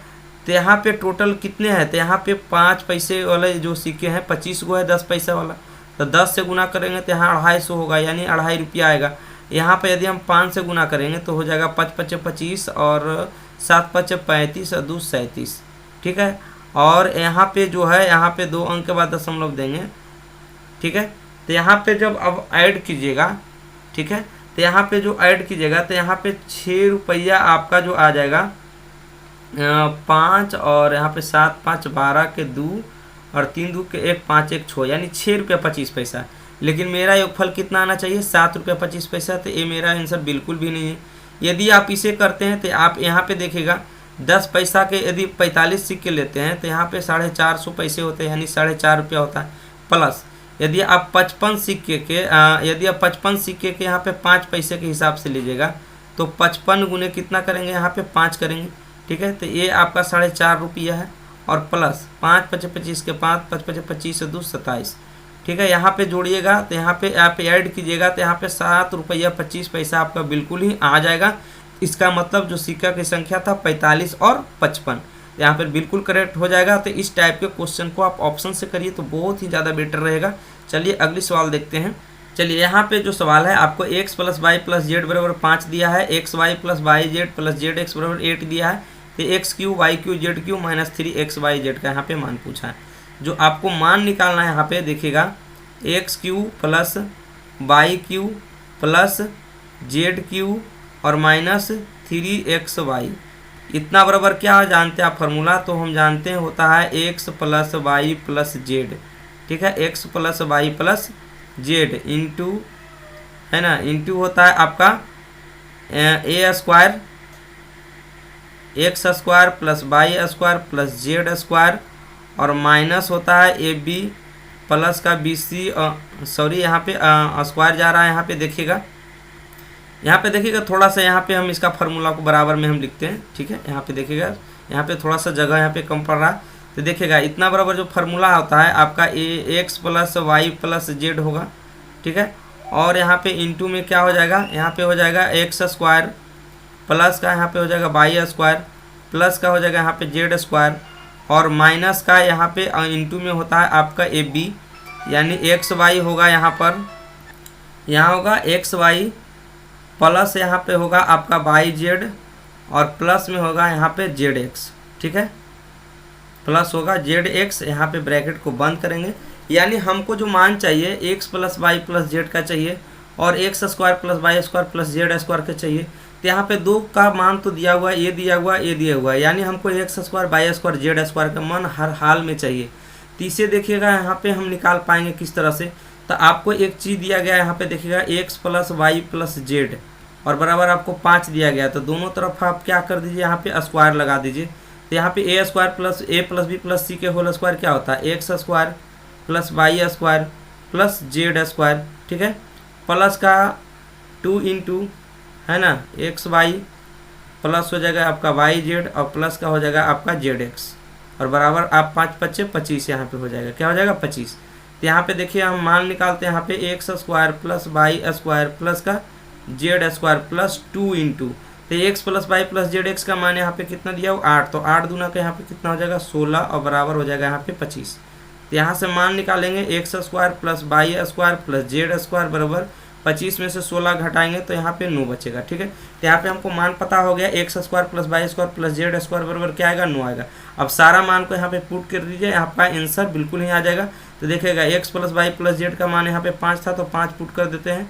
तो यहाँ पे टोटल कितने हैं, तो यहाँ पे 5 पैसे वाले जो सिक्के हैं 25 गो है 10 पैसा वाला, तो 10 से गुना करेंगे तो यहाँ 250 होगा, यानी 2.5 रुपया आएगा। यहाँ पे यदि हम 5 से गुना करेंगे तो हो जाएगा 5 पचे 25 और 7 पचे 35 और 2 37, ठीक है। और यहाँ पे जो है यहाँ पे 2 अंक के बाद दशमलव देंगे, ठीक है। तो यहाँ पे जब अब ऐड कीजिएगा, ठीक है, तो यहाँ पे जो ऐड कीजिएगा तो यहाँ पे 6 रुपया आपका जो आ जाएगा 5 और यहाँ पे 7 5 12 के 2 और 3 2 के 1 5 1 6, यानी 6 रुपया 25 पैसा। लेकिन मेरा योगफल कितना आना चाहिए, 7 रुपया 25 पैसा, तो ये मेरा आंसर बिल्कुल भी नहीं है। यदि आप इसे करते हैं तो आप यहाँ पे देखिएगा 10 पैसा के यदि 45 सिक्के लेते हैं तो यहाँ पे 450 पैसे होते हैं, यानी 4.5 रुपया होता है। प्लस यदि आप 55 सिक्के के यहाँ पे 5 पैसे के हिसाब से लीजिएगा तो 55 गुने कितना करेंगे, यहाँ पे 5 करेंगे, ठीक है। तो ये आपका 4.5 रुपया है। और प्लस 5 पचे 25 के 5 5 पचे 25 से 2 27, ठीक है। यहाँ पे जोड़िएगा तो यहाँ पे आप ऐड कीजिएगा तो यहाँ पे 7 रुपया 25 पैसा आपका बिल्कुल ही आ जाएगा। इसका मतलब जो सिक्का की संख्या था 45 और 55, यहाँ पर बिल्कुल करेक्ट हो जाएगा। तो इस टाइप के क्वेश्चन को आप ऑप्शन से करिए तो बहुत ही ज़्यादा बेटर रहेगा। चलिए अगली सवाल देखते हैं। चलिए यहाँ पे जो सवाल है आपको x plus Y plus z बराबर 5 दिया है, x y plus y z plus z x बराबर 8 दिया है, तो x cube y cube z cube minus 3x y z का यहाँ पे मान पूछा है। जो आपको मान निकालना है यहाँ पे देखिएगा x cube plus y cube plus z cube और माइनस 3x वाई, इतना बराबर क्या जानते हैं आप फार्मूला, तो हम जानते हैं होता है X plus Y plus Z, ठीक है। X plus Y plus Z into, है ना, इंटू होता है आपका A square X square plus Y square plus Z square और माइनस होता है ए बी प्लस का बी सी, सॉरी यहाँ पे स्क्वायर जा रहा है, यहाँ पे देखिएगा, यहाँ पे देखिएगा थोड़ा सा यहाँ पे हम इसका फार्मूला को बराबर में हम लिखते हैं, ठीक है। यहाँ पे देखिएगा यहाँ पे थोड़ा सा जगह यहाँ पे कम पड़ रहा है, तो देखिएगा इतना बराबर जो फार्मूला होता है आपका x plus Y plus z होगा, ठीक है। और यहाँ पे इंटू में क्या हो जाएगा, यहाँ पे हो जाएगा एक्स स्क्वायर प्लस का यहाँ पे हो जाएगा वाई स्क्वायर प्लस का हो जाएगा यहाँ पे जेड स्क्वायर और माइनस का यहाँ पे इंटू में होता है आपका ए बी, यानी एक्स वाई होगा यहाँ पर, यहाँ होगा एक्स वाई प्लस यहाँ पे होगा आपका वाई जेड और प्लस में होगा यहाँ पे जेड एक्स, ठीक है। प्लस होगा जेड एक्स, यहाँ पे ब्रैकेट को बंद करेंगे, यानी हमको जो मान चाहिए x plus Y plus z का चाहिए और x square plus Y square plus Z square का चाहिए। तो यहाँ पे 2 का मान तो दिया हुआ है, ये दिया हुआ है, ये दिया हुआ है, यानी हमको x square y square z square का मान हर हाल में चाहिए। तो इसे देखिएगा यहाँ पे हम निकाल पाएंगे किस तरह से, तो आपको एक चीज़ दिया गया है यहाँ पे देखिएगा x plus Y plus z और बराबर आपको 5 दिया गया, तो दोनों तरफ आप क्या कर दीजिए, यहाँ पे स्क्वायर लगा दीजिए। तो यहाँ पे a square plus a plus b plus c के होल स्क्वायर क्या होता है, x square plus Y square plus Z square, ठीक है। प्लस का 2 इंटू, है ना, एक्स वाई प्लस हो जाएगा आपका वाई जेड और प्लस का हो जाएगा आपका जेड एक्स और बराबर आप 5 पचे 25 यहाँ पे हो जाएगा, क्या हो जाएगा 25। तो यहाँ पे देखिए हम मान निकालते हैं, यहाँ पे x square plus Y square plus का जेड स्क्वायर प्लस 2 इंटू, तो x plus Y plus z x का मान यहाँ पे कितना दिया हो 8, तो 8 दूना का यहाँ पे कितना हो जाएगा 16 और बराबर हो जाएगा यहाँ पे 25। तो यहाँ से मान निकालेंगे x square plus Y square plus Z square बराबर 25 में से 16 घटाएंगे तो यहाँ पे 9 बचेगा, ठीक है। तो यहाँ पे हमको मान पता हो गया x square plus Y square plus Z square बराबर क्या आएगा 9 आएगा। अब सारा मान को यहाँ पे पुट कर दीजिए, यहाँ का आंसर बिल्कुल ही आ जाएगा। तो देखिएगा x plus Y plus z का मान यहाँ पे 5 था तो 5 पुट कर देते हैं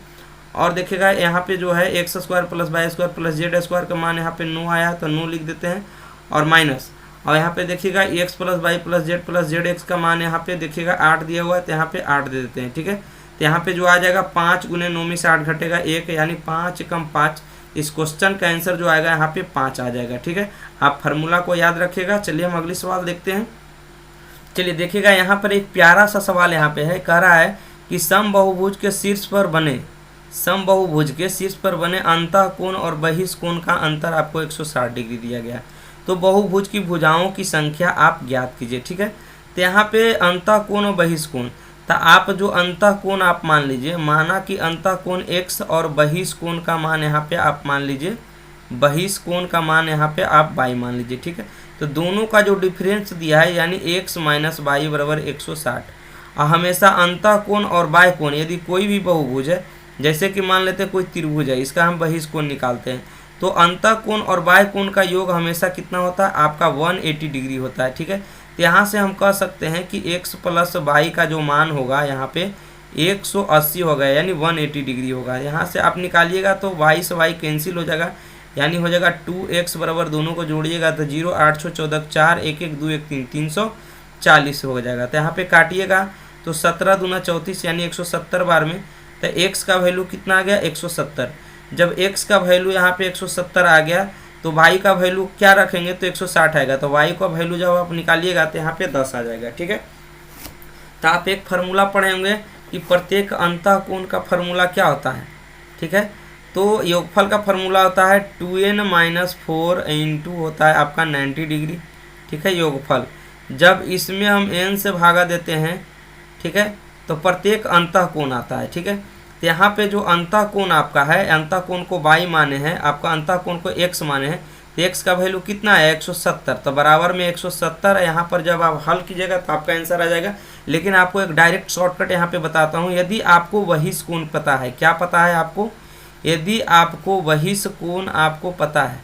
और देखिएगा यहाँ पे जो है x square plus Y square plus Z square का मान यहाँ पे 9 आया तो 9 लिख देते हैं और माइनस, और यहाँ पे देखिएगा x plus Y plus z x का मान यहाँ पे देखिएगा 8 दिया हुआ है तो यहाँ पे 8 दे देते हैं, ठीक है। तो यहाँ पे जो आ जाएगा 5 गुने 9 में से 8 घटेगा 1, यानी 5 कम 5, इस क्वेश्चन का आंसर जो आएगा यहाँ पे 5 आ जाएगा, ठीक है। आप फार्मूला को याद रखिएगा। चलिए हम अगली सवाल देखते हैं। चलिए देखिएगा यहाँ पर एक प्यारा सा सवाल यहाँ पे है, कह रहा है कि समबाहुभुज के शीर्ष पर बने अंतःकोण और बहिष्कोण का अंतर आपको 160 डिग्री दिया गया है। तो बहुभुज की भुजाओं की संख्या आप ज्ञात कीजिए, ठीक है। तो यहाँ पे अंतःकोण और बहिष्कोण, तो आप जो अंतःकोण आप मान लीजिए, माना कि अंतःकोण x और बहिष्कोण का मान यहाँ पे आप मान लीजिए, बहिष्कोण का मान यहाँ पे आप y मान लीजिए, ठीक है। तो दोनों का जो डिफरेंस दिया है यानी x माइनस वाई बराबर 160। और हमेशा अंतःकोण और बाह्य कोण, यदि कोई भी बहुभुज है, जैसे कि मान लेते हैं कोई त्रिभुज है, इसका हम बहिष्कोण निकालते हैं, तो अंतःकोण और बाह्य कोण का योग हमेशा कितना होता है आपका 180 डिग्री होता है, ठीक है। तो यहाँ से हम कह सकते हैं कि x प्लस वाई का जो मान होगा यहाँ पे 180 होगा, यानी 180 डिग्री होगा। यहाँ से आप निकालिएगा तो y से y कैंसिल हो जाएगा, यानी हो जाएगा 2x बराबर, दोनों को जोड़िएगा तो 0, 8 14 4 1 1 2 1 3 340 हो जाएगा। तो यहाँ पे काटिएगा तो 17 दूना 34 यानी 170 बार में, तो x का वैल्यू कितना आ गया 170। जब x का वैल्यू यहाँ पे 170 आ गया तो y का वैल्यू क्या रखेंगे तो 160 आएगा, तो y का वैल्यू जब आप निकालिएगा तो यहाँ पे 10 आ जाएगा, ठीक है। तो आप एक फार्मूला पढ़े होंगे कि प्रत्येक अंतःकोण का फार्मूला क्या होता है, ठीक है। तो योगफल का फार्मूला होता है 2n-4 इंटू होता है आपका 90 डिग्री, ठीक है, योगफल। जब इसमें हम n से भागा देते हैं, ठीक है, तो प्रत्येक अंतःकोण आता है, ठीक है। तो यहाँ पे जो अंतःकोण आपका है, अंतःकोण को y माने हैं, आपका अंतःकोण को x माने हैं, तो x का वैल्यू कितना है 170, तो बराबर में 170 है। यहाँ पर जब आप हल कीजिएगा तो आपका आंसर आ जाएगा। लेकिन आपको एक डायरेक्ट शॉर्टकट यहाँ पे बताता हूँ, यदि आपको बहिष्कोण पता है, क्या पता है आपको, यदि आपको बहिष्कोण आपको पता है,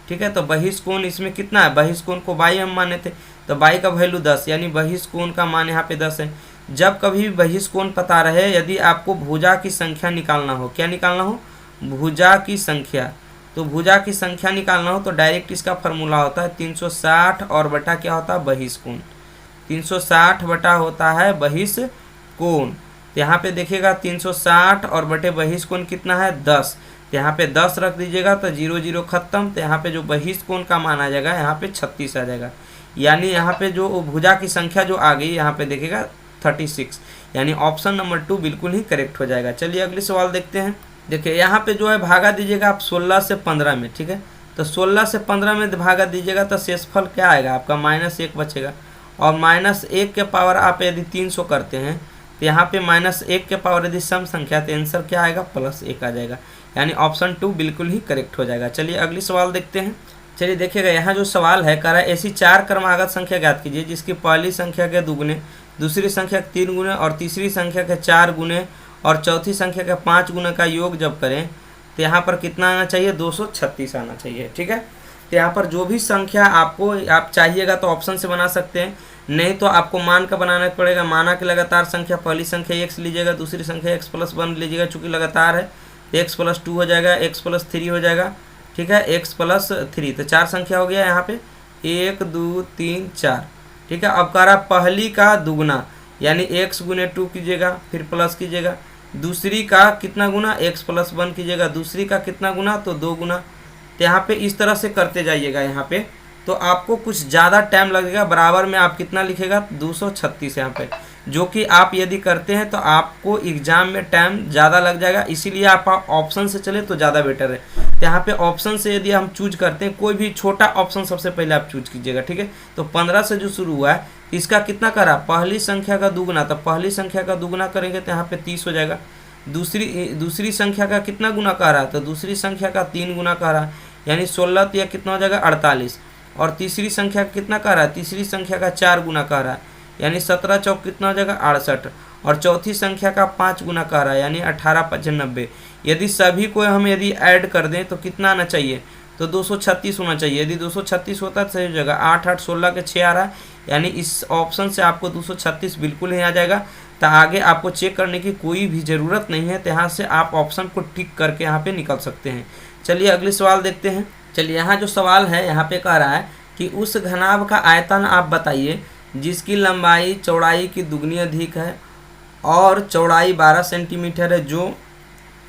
ठीक है, तो बहिष्कोण इसमें कितना है, बहिष्कोण को y हम माने थे, तो y का वैल्यू 10, यानी बहिष्कोण का मान यहाँ पे 10 है। जब कभी भी बहिष्कोण पता रहे, यदि आपको भुजा की संख्या निकालना हो, क्या निकालना हो, भुजा की संख्या, तो भुजा की संख्या निकालना हो तो डायरेक्ट इसका फार्मूला होता है 360 और बटा क्या होता है बहिष्कोण, 360 बटा होता है बहिष्कोण। तो यहाँ पे देखिएगा 360 और बटे बहिष्कोण कितना है 10, तो यहाँ पे 10 रख दीजिएगा तो 0 0 खत्म, तो यहाँ पे जो बहिष्कोण का मान आ जाएगा यहाँ पे 36 आ जाएगा, यानी यहाँ पे जो भुजा की संख्या जो आ गई यहाँ पे देखिएगा 36, यानी ऑप्शन नंबर 2 बिल्कुल ही करेक्ट हो जाएगा। चलिए अगले सवाल देखते हैं। देखिए यहाँ पे जो है भागा दीजिएगा आप 16 से 15 में, ठीक है, तो 16 से 15 में भागा दीजिएगा तो शेषफल क्या आएगा आपका -1 बचेगा, और -1 के पावर आप यदि 300 करते हैं तो यहाँ पे -1 के पावर यदि सम संख्या तो आंसर क्या आएगा +1 आ जाएगा, यानी ऑप्शन 2 बिल्कुल ही करेक्ट हो जाएगा। चलिए अगली सवाल देखते हैं। चलिए देखिएगा यहाँ जो सवाल है कह रहा है ऐसी 4 क्रमागत संख्या ज्ञात कीजिए जिसकी पहली संख्या के दुगुने, दूसरी संख्या के 3 गुने और तीसरी संख्या के 4 गुने और चौथी संख्या के 5 गुने का योग जब करें तो यहाँ पर कितना आना चाहिए 236 आना चाहिए, ठीक है। तो यहाँ पर जो भी संख्या आपको आप चाहिएगा तो ऑप्शन से बना सकते हैं, नहीं तो आपको मान का बनाना पड़ेगा। माना कि लगातार संख्या, पहली संख्या x लीजिएगा, दूसरी संख्या x + 1 लीजिएगा, चूँकि लगातार है x + 2 हो जाएगा, x + 3 हो जाएगा, ठीक है, x + 3, तो 4 संख्या हो गया यहाँ पे 1 2 3 4, ठीक है। अब कह रहा पहली का दुगना यानी x गुने 2 कीजिएगा, फिर प्लस कीजिएगा, दूसरी का कितना गुना x + 1 कीजिएगा, दूसरी का कितना गुना तो 2 गुना, तो यहाँ पे इस तरह से करते जाइएगा। यहाँ पे तो आपको कुछ ज़्यादा टाइम लगेगा, बराबर में आप कितना लिखेगा 236 यहाँ पे, जो कि आप यदि करते हैं तो आपको एग्जाम में टाइम ज़्यादा लग जाएगा, इसीलिए आप ऑप्शन से चले तो ज़्यादा बेटर है। तो यहाँ पे ऑप्शन से यदि हम चूज करते हैं, कोई भी छोटा ऑप्शन सबसे पहले आप चूज कीजिएगा, ठीक है। तो 15 से जो शुरू हुआ है इसका कितना करा, पहली संख्या का दुगुना, तो पहली संख्या का दुगुना करेंगे तो यहाँ पे 30 हो जाएगा। दूसरी संख्या का कितना गुना कह रहा है, तो दूसरी संख्या का 3 गुना कह रहा है, यानी 16, तो यह कितना हो जाएगा 48, और तीसरी संख्या का कितना कह रहा है, तीसरी संख्या का 4 गुना कह रहा है, यानी 17 चौक कितना हो जाएगा 68, और चौथी संख्या का 5 गुना कह रहा है, यानी 18 5 90। यदि सभी को हम यदि ऐड कर दें तो कितना आना चाहिए, तो 236 होना चाहिए। यदि 236 होता है तो सही हो जाएगा, 8 8 16 के 6 आ रहा है, यानी इस ऑप्शन से आपको 236 बिल्कुल ही आ जाएगा। तो आगे आपको चेक करने की कोई भी ज़रूरत नहीं है, तो यहाँ से आप ऑप्शन को टिक करके यहाँ पे निकल सकते हैं। चलिए अगले सवाल देखते हैं। चलिए यहाँ जो सवाल है यहाँ पे कह रहा है कि उस घनाभ का आयतन आप बताइए जिसकी लंबाई चौड़ाई की दुगनी अधिक है और चौड़ाई 12 सेंटीमीटर है, जो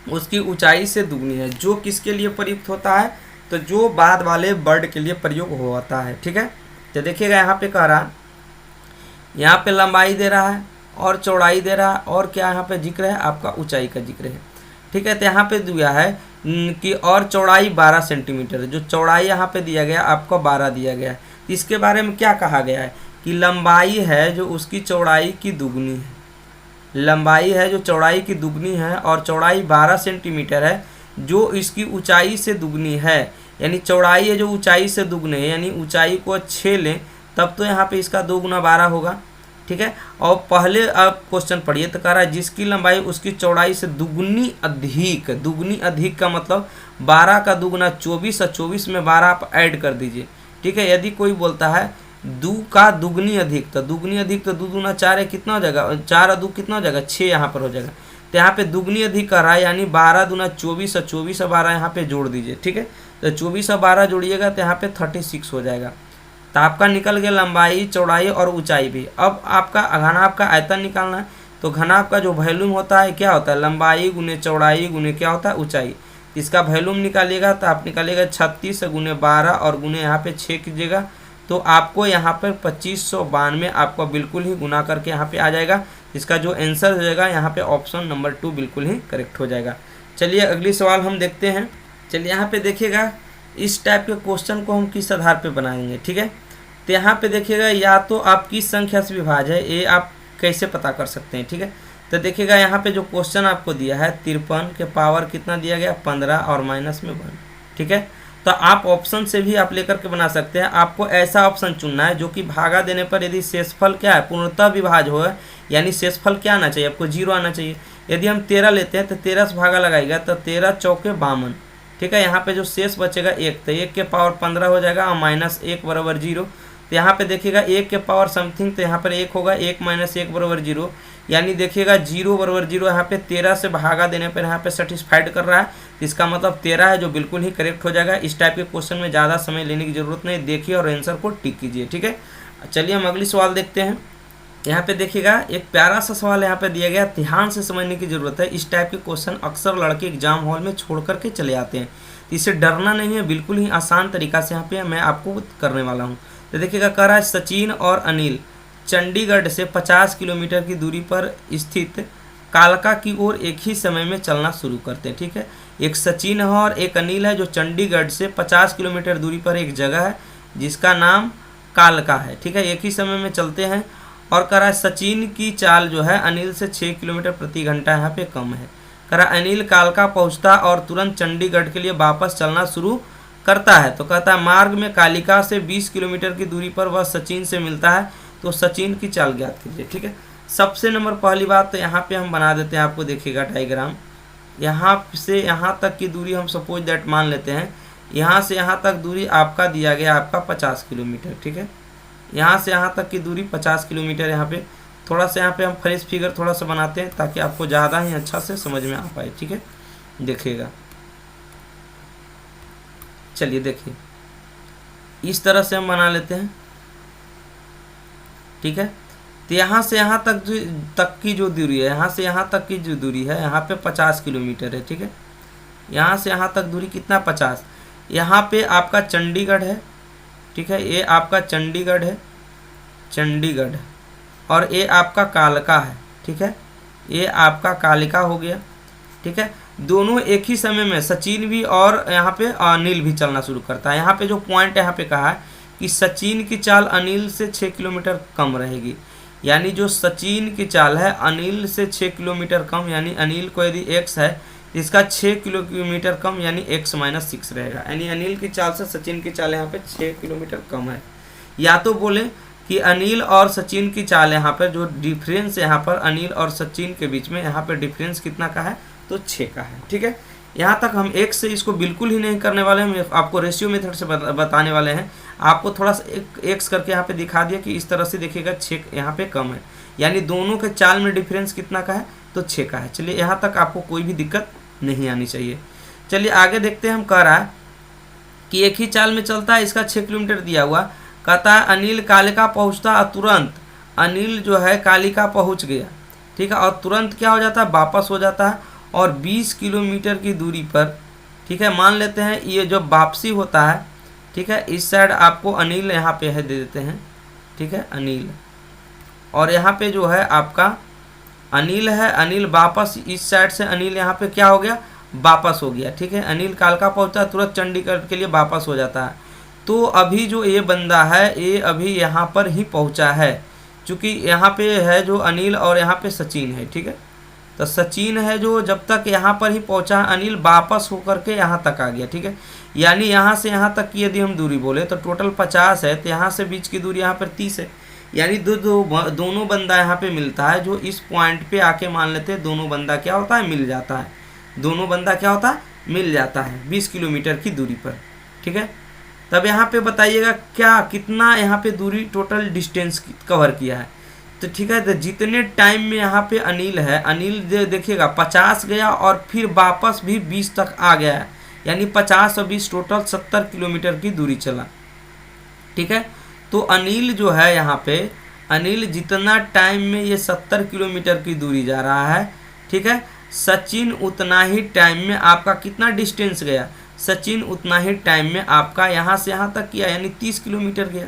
उसकी ऊंचाई से दुगनी है, जो किसके लिए प्रयुक्त होता है, तो जो बाद वाले वर्ड के लिए प्रयोग होता है, ठीक है। तो देखिएगा यहाँ पे कह रहा, यहाँ पे लंबाई दे रहा है और चौड़ाई दे रहा है, और क्या यहाँ पे जिक्र है आपका ऊंचाई का जिक्र है, ठीक है। तो यहाँ पे दिया है कि और चौड़ाई 12 सेंटीमीटर है, जो चौड़ाई यहाँ पे दिया गया आपको 12 दिया गया है। इसके बारे में क्या कहा गया है कि लंबाई है जो उसकी चौड़ाई की दुगनी है, लंबाई है जो चौड़ाई की दुगनी है और चौड़ाई 12 सेंटीमीटर है जो इसकी ऊंचाई से दुगनी है, यानी चौड़ाई है जो ऊंचाई से दुगने है, यानी ऊंचाई को 6 लें तब तो यहाँ पे इसका 2 गुना 12 होगा। ठीक है, और पहले आप क्वेश्चन पढ़िए तो कह रहा है जिसकी लंबाई उसकी चौड़ाई से दुगनी अधिक, दुगनी अधिक का मतलब 12 का दुगुना 24 और 24 में 12 आप ऐड कर दीजिए। ठीक है, यदि कोई बोलता है 2 का दुगनी अधिक, तो दुगनी अधिक तो 2 दूना 4 है, कितना हो जाएगा, 4 और 2 कितना हो जाएगा, 6 यहाँ पर हो जाएगा। तो यहाँ पे दुगनी अधिक कर रहा है, यानी 12 दूना 24 और 24 और 12 यहाँ पे जोड़ दीजिए। ठीक है, तो 24 और 12 जोड़िएगा तो यहाँ पे 36 हो जाएगा। तो आपका निकल गया लंबाई, चौड़ाई और ऊंचाई भी। अब आपका घनाभ का आयतन निकालना है, तो घनाभ का जो वॉल्यूम होता है क्या होता है, लंबाई गुने चौड़ाई गुने क्या होता है, ऊंचाई। इसका वॉल्यूम निकालिएगा तो आप निकालिएगा 36 गुने 12 और गुने यहाँ पे 6 कीजिएगा, तो आपको यहाँ पर 2592 आपको बिल्कुल ही गुना करके यहाँ पे आ जाएगा। इसका जो आंसर हो जाएगा यहाँ पे ऑप्शन नंबर 2 बिल्कुल ही करेक्ट हो जाएगा। चलिए अगली सवाल हम देखते हैं। चलिए यहाँ पे देखिएगा इस टाइप के क्वेश्चन को हम किस आधार पे बनाएंगे। ठीक है, तो यहाँ पे देखिएगा या तो आप किस संख्या से विभाज्य है ये आप कैसे पता कर सकते हैं। ठीक है, तो देखिएगा यहाँ पे जो क्वेश्चन आपको दिया है 53 के पावर कितना दिया गया, 15 और माइनस में 1। ठीक है, तो आप ऑप्शन से भी आप लेकर के बना सकते हैं। आपको ऐसा ऑप्शन चुनना है जो कि भागा देने पर यदि शेषफल क्या है, पूर्णतः विभाज्य हो, यानी शेषफल क्या आना चाहिए, आपको 0 आना चाहिए। यदि हम 13 लेते हैं तो 13 से भागा लगाएगा तो 13 चौके 52। ठीक है, यहाँ पे जो शेष बचेगा 1, तो 1 के पावर 15 हो जाएगा और माइनस 1 बराबर 0। तो यहाँ पे देखिएगा 1 के पावर समथिंग, तो यहाँ पर 1 होगा, 1 माइनस 1 बराबर 0, यानी देखिएगा 0 बराबर 0। यहाँ पे 13 से भागा देने पर यहाँ पे सेटिस्फाइड कर रहा है, इसका मतलब 13 है, जो बिल्कुल ही करेक्ट हो जाएगा। इस टाइप के क्वेश्चन में ज़्यादा समय लेने की जरूरत नहीं, देखिए और आंसर को टिक कीजिए। ठीक है, चलिए हम अगली सवाल देखते हैं। यहाँ पे देखिएगा एक प्यारा सा सवाल यहाँ पे दिया गया, ध्यान से समझने की जरूरत है। इस टाइप के क्वेश्चन अक्सर लड़के एग्जाम हॉल में छोड़ करके चले आते हैं, इससे डरना नहीं है, बिल्कुल ही आसान तरीका से यहाँ पे मैं आपको करने वाला हूँ। तो देखिएगा कह रहा है सचिन और अनिल चंडीगढ़ से 50 किलोमीटर की दूरी पर स्थित कालका की ओर एक ही समय में चलना शुरू करते हैं। ठीक है, एक सचिन है और एक अनिल है जो चंडीगढ़ से 50 किलोमीटर दूरी पर एक जगह है जिसका नाम कालका है। ठीक है, एक ही समय में चलते हैं और कह रहा है सचिन की चाल जो है अनिल से 6 किलोमीटर प्रति घंटा यहाँ पे कम है। कह रहा है अनिल कालका पहुँचता और तुरंत चंडीगढ़ के लिए वापस चलना शुरू करता है। तो कहता है मार्ग में कालिका से 20 किलोमीटर की दूरी पर वह सचिन से मिलता है, तो सचिन की चाल ज्ञात कीजिए। ठीक है, सबसे नंबर पहली बात तो यहाँ पे हम बना देते हैं, आपको देखिएगा डायग्राम। यहाँ से यहाँ तक की दूरी हम सपोज दैट मान लेते हैं, यहाँ से यहाँ तक दूरी आपका दिया गया आपका 50 किलोमीटर। ठीक है, यहाँ से यहाँ तक की दूरी 50 किलोमीटर। यहाँ पे थोड़ा सा यहाँ पे हम फ्रेश फिगर थोड़ा सा बनाते हैं ताकि आपको ज़्यादा ही अच्छा से समझ में आ पाए। ठीक है, देखिएगा, चलिए देखिए इस तरह से हम बना लेते हैं। ठीक है, तो यहाँ से यहाँ तक की जो दूरी है, यहाँ से यहाँ तक की जो दूरी है यहाँ पे 50 किलोमीटर है। ठीक है, यहाँ से यहाँ तक दूरी कितना 50। यहाँ पे आपका चंडीगढ़ है। ठीक है, ये आपका चंडीगढ़ है, चंडीगढ़, और ये आपका कालका है। ठीक है, ये आपका कालिका हो गया। ठीक है, दोनों एक ही समय में सचिन भी और यहाँ पे अनिल भी चलना शुरू करता है। यहाँ पे जो पॉइंट यहाँ पे कहा है कि सचिन की चाल अनिल से 6 किलोमीटर कम रहेगी, यानी जो सचिन की चाल है अनिल से 6 किलोमीटर कम, यानी अनिल को यदि x है तो इसका 6 किलोमीटर कम यानी x माइनस 6 रहेगा, यानी अनिल की चाल से सचिन की चाल यहाँ पे 6 किलोमीटर कम है। या तो बोले कि अनिल और सचिन की चाल यहाँ पर जो डिफरेंस यहाँ पर अनिल और सचिन के बीच में यहाँ पर डिफरेंस कितना का है, तो 6 का है। ठीक है, यहाँ तक हम x से इसको बिल्कुल ही नहीं करने वाले हैं, आपको रेशियो मेथड से बताने वाले हैं। आपको थोड़ा सा x करके यहाँ पे दिखा दिया कि इस तरह से देखिएगा 6 यहाँ पे कम है, यानी दोनों के चाल में डिफरेंस कितना का है, तो 6 का है। चलिए यहाँ तक आपको कोई भी दिक्कत नहीं आनी चाहिए। चलिए आगे देखते हैं। हम कह रहा है कि एक ही चाल में चलता है, इसका 6 किलोमीटर दिया हुआ। कहता है अनिल कालिका पहुँचता और तुरंत अनिल जो है कालिका पहुँच गया। ठीक है, और तुरंत क्या हो जाता है, वापस हो जाता है, और 20 किलोमीटर की दूरी पर। ठीक है, मान लेते हैं ये जो वापसी होता है, ठीक है, इस साइड आपको अनिल यहाँ पे है दे देते हैं। ठीक है, अनिल, और यहाँ पे जो है आपका अनिल है, अनिल वापस इस साइड से अनिल यहाँ पे क्या हो गया, वापस हो गया। ठीक है, अनिल कालका पहुँचता है, तुरंत चंडीगढ़ के लिए वापस हो जाता है। तो अभी जो ये बंदा है ये अभी यहाँ पर ही पहुँचा है, क्योंकि यहाँ पे है जो अनिल और यहाँ पे सचिन है, ठीक है। तो सचिन है जो जब तक यहाँ पर ही पहुँचा, अनिल वापस होकर के यहाँ तक आ गया, ठीक है। यानी यहाँ से यहाँ तक की यदि हम दूरी बोले तो टोटल 50 है, तो यहाँ से बीच की दूरी यहाँ पर 30 है। यानी दोनों बंदा यहाँ पे मिलता है, जो इस पॉइंट पे आके मान लेते हैं दोनों बंदा क्या होता है, मिल जाता है। दोनों बंदा क्या होता है, मिल जाता है 20 किलोमीटर की दूरी पर, ठीक है। तब यहाँ पे बताइएगा क्या कितना यहाँ पे दूरी टोटल डिस्टेंस कवर किया है। तो ठीक है, तो जितने टाइम में यहाँ पे अनिल है, अनिल देखिएगा 50 गया और फिर वापस भी 20 तक आ गया है, यानी 50 और 20 टोटल 70 किलोमीटर की दूरी चला, ठीक है। तो अनिल जो है यहाँ पे, अनिल जितना टाइम में ये 70 किलोमीटर की दूरी जा रहा है, ठीक है, सचिन उतना ही टाइम में आपका कितना डिस्टेंस गया, सचिन उतना ही टाइम में आपका यहाँ से यहाँ तक किया, यानी 30 किलोमीटर गया,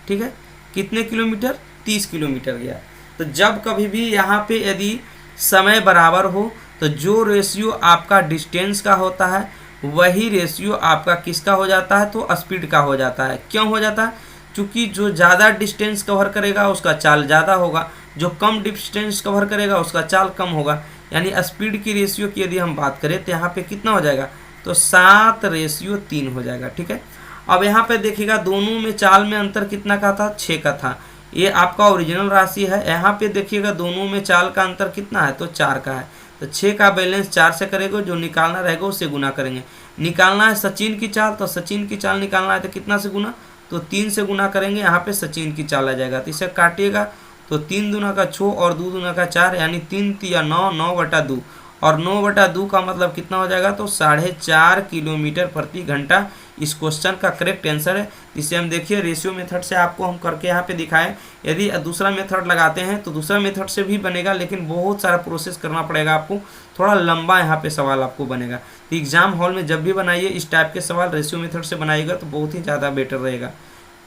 ठीक है। कितने किलोमीटर, 30 किलोमीटर गया। तो जब कभी भी यहाँ पे यदि समय बराबर हो तो जो रेशियो आपका डिस्टेंस का होता है वही रेशियो आपका किसका हो जाता है, तो स्पीड का हो जाता है। क्यों हो जाता है, क्योंकि जो ज़्यादा डिस्टेंस कवर करेगा उसका चाल ज़्यादा होगा, जो कम डिस्टेंस कवर करेगा उसका चाल कम होगा। यानी स्पीड की रेशियो की यदि हम बात करें तो यहाँ पे कितना हो जाएगा, तो 7:3 हो जाएगा, ठीक है। अब यहाँ पे देखिएगा दोनों में चाल में अंतर कितना का था, 6 का था। ये आपका ओरिजिनल राशि है। यहाँ पे देखिएगा दोनों में चाल का अंतर कितना है, तो 4 का है। तो 6 का बैलेंस 4 से करेंगे, जो निकालना रहेगा उससे गुना करेंगे। निकालना है सचिन की चाल, तो सचिन की चाल निकालना है तो कितना से गुना, तो 3 से गुना करेंगे, यहाँ पे सचिन की चाल आ जाएगा। तो इसे काटिएगा तो 3 दूना का 6 और 2 दूना का 4, यानी 3 तिया 9, 9/2 और 9/2 का मतलब कितना हो जाएगा, तो 4.5 किलोमीटर प्रति घंटा इस क्वेश्चन का करेक्ट आंसर है। इसे हम देखिए रेशियो मेथड से आपको हम करके यहाँ पे दिखाएं। यदि दूसरा मेथड लगाते हैं तो दूसरा मेथड से भी बनेगा, लेकिन बहुत सारा प्रोसेस करना पड़ेगा आपको, थोड़ा लंबा यहाँ पे सवाल आपको बनेगा। तो एग्जाम हॉल में जब भी बनाइए इस टाइप के सवाल रेशियो मेथड से बनाइएगा तो बहुत ही ज़्यादा बेटर रहेगा।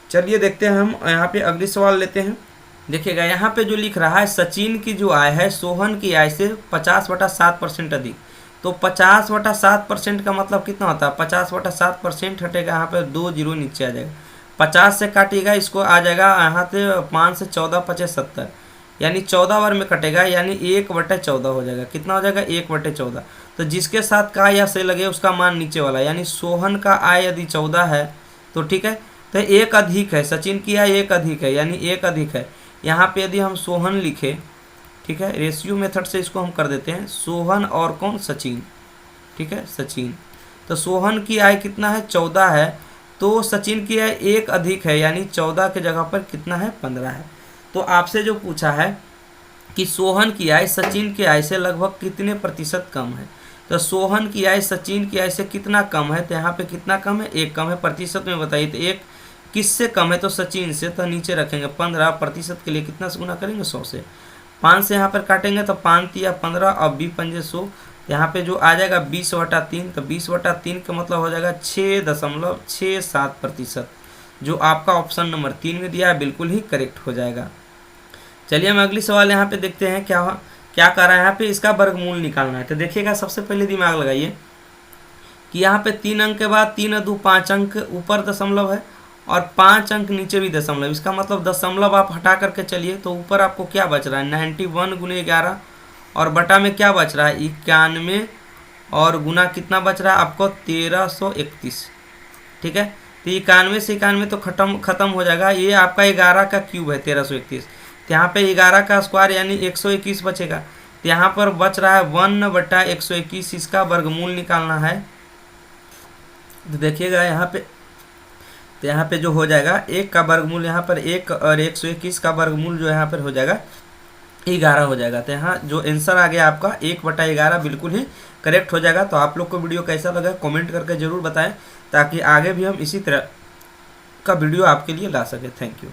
चलिए देखते हैं, हम यहाँ पे अगली सवाल लेते हैं। देखिएगा यहाँ पे जो लिख रहा है, सचिन की जो आय है सोहन की आय से 50/7% अधिक। तो 50/7% का मतलब कितना होता है, 50/7% हटेगा, यहाँ पे 2 जीरो नीचे आ जाएगा। 50 से काटिएगा, इसको आ जाएगा यहाँ से 5 से 14 5 70, यानी 14 बार में कटेगा, यानी 1/14 हो जाएगा। कितना हो जाएगा, 1/14। तो जिसके साथ का या से लगे उसका मान नीचे वाला, यानी सोहन का आय यदि 14 है तो ठीक है, तो 1 अधिक है, सचिन की आय 1 अधिक है, यानी 1 अधिक है। यहाँ पे यदि हम सोहन लिखे, ठीक है, रेशियो मेथड से इसको हम कर देते हैं, सोहन और कौन, सचिन, ठीक है, सचिन। तो सोहन की आय कितना है, 14 है, तो सचिन की आय 1 अधिक है, यानी 14 के जगह पर कितना है, 15 है। तो आपसे जो पूछा है कि सोहन की आय सचिन की आय से लगभग कितने प्रतिशत कम है, तो सोहन की आय सचिन की आय से कितना कम है, तो यहाँ पे कितना कम है, 1 कम है। प्रतिशत में बताइए, तो 1 किससे कम है, तो सचिन से, तो नीचे रखेंगे 15। प्रतिशत के लिए कितना से गुना करेंगे, 100 से। 5 से यहाँ पर काटेंगे तो 5 तिया 15 और 20 पंजे 100, यहाँ पे जो आ जाएगा 20/3, तो 20/3 का मतलब हो जाएगा 6.67%, जो आपका ऑप्शन नंबर 3 में दिया है बिल्कुल ही करेक्ट हो जाएगा। चलिए हम अगली सवाल यहाँ पे देखते हैं क्या क्या कर रहा है। यहाँ पे इसका वर्गमूल निकालना है। तो देखिएगा सबसे पहले दिमाग लगाइए कि यहाँ पे 3 अंक के बाद 3 और 2 5 अंक ऊपर दशमलव है और 5 अंक नीचे भी दशमलव। इसका मतलब दशमलव आप हटा करके चलिए तो ऊपर आपको क्या बच रहा है, 91 × 11 और बटा में क्या बच रहा है, 91 और गुना कितना बच रहा है आपको, 1331, ठीक है। तो 91 से 91 तो खत्म हो जाएगा। ये आपका 11 का क्यूब है 1331, तो यहाँ पे 11 का स्क्वायर यानी 121 बचेगा। तो यहाँ पर बच रहा है 1/121, इसका वर्गमूल निकालना है। तो देखिएगा यहाँ पे, तो यहाँ पे जो हो जाएगा 1 का वर्गमूल यहाँ पर 1 और 121 का वर्गमूल जो यहाँ पर हो जाएगा 11 हो जाएगा। तो यहाँ जो आंसर आ गया आपका 1/11 बिल्कुल ही करेक्ट हो जाएगा। तो आप लोग को वीडियो कैसा लगा कमेंट करके ज़रूर बताएं, ताकि आगे भी हम इसी तरह का वीडियो आपके लिए ला सके। Thank you.